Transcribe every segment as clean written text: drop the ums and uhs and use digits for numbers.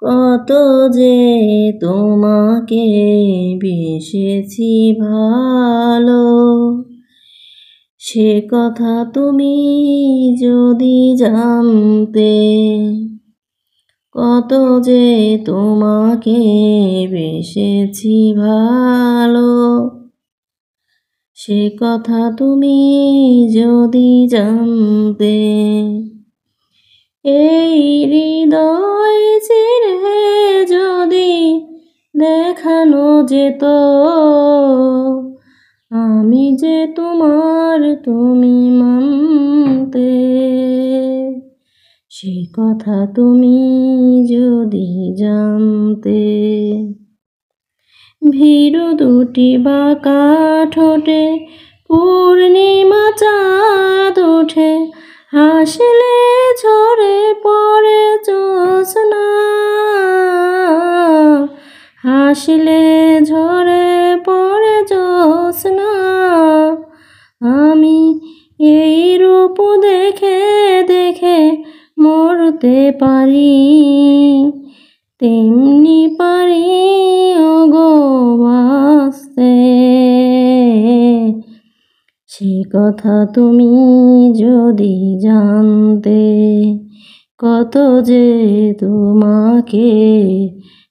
কত যে তোমাকে বেসেছি ভালো, সে কথা তুমি যদি জানতে। কত যে তোমাকে বেসেছি ভালো, সে কথা তুমি যদি জানতে। এই হৃদয় চিরে যদি দেখানো যেত, আমি যে তোমার তুমি মানতে। সে কথা তুমি যদি জানতে। ভীরু দুটি বাঁকা ঠোঁটে পূর্ণিমা চাঁদ ওঠে, হাসলে ঝরে পড়ে জ্যোৎস্না, হাসলে ঝরে পড়ে জ্যোৎস্না। আমি এই রূপ দেখে দেখে মরতে পারি, তেমনি পারি ওগো বাঁচতে। সে কথা তুমি যদি জানতে। কত যে তোমাকে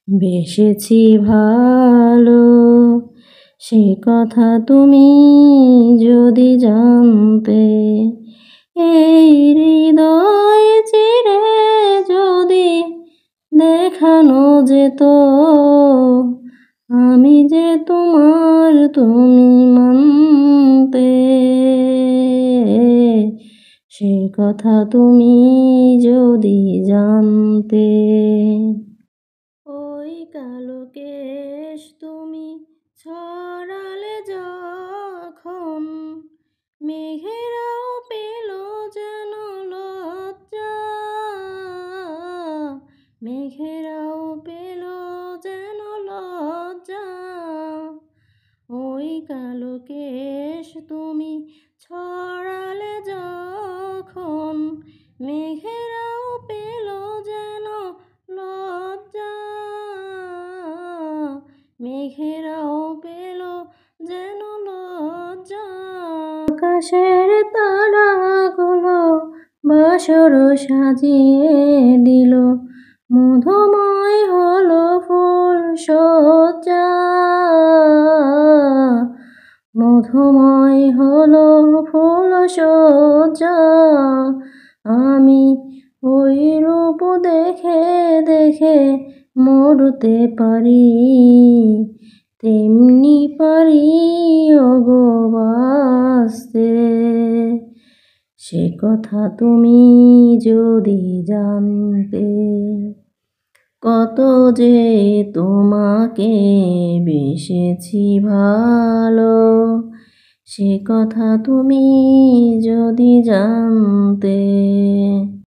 বেসেছি ভালো, সে কথা তুমি যদি জানতে। এই হৃদয় চিরে যদি দেখানো যেত, আমি যে তোমার তুমি মানতে। সে কথা তুমি যদি জানতে। ওই কালো কেশ তুমি ছড়ালে যখন, মেঘেরাও পেল যেন লজ্জা, মেঘেরাও পেল যেন লজ্জা। ওই কালো কেশ তুমি ছড়ালে যখন, মেঘেরাও পেল যেন লজ্জা, মেঘেরাও পেল যেন লজ্জা। আকাশের তারাগুলো বাসর সাজিয়ে দিল, মধুময় হলো ফুল সজ্জা, মধুময় হলো ফুল সজ্জা। আমি ওই রূপ দেখে দেখে মরতে পারি, তেমনি পারি ওগো বাঁচতে। সে কথা তুমি যদি জানতে। কত যে তোমাকে বেসেছি ভালো, সে কথা তুমি যদি জানতে।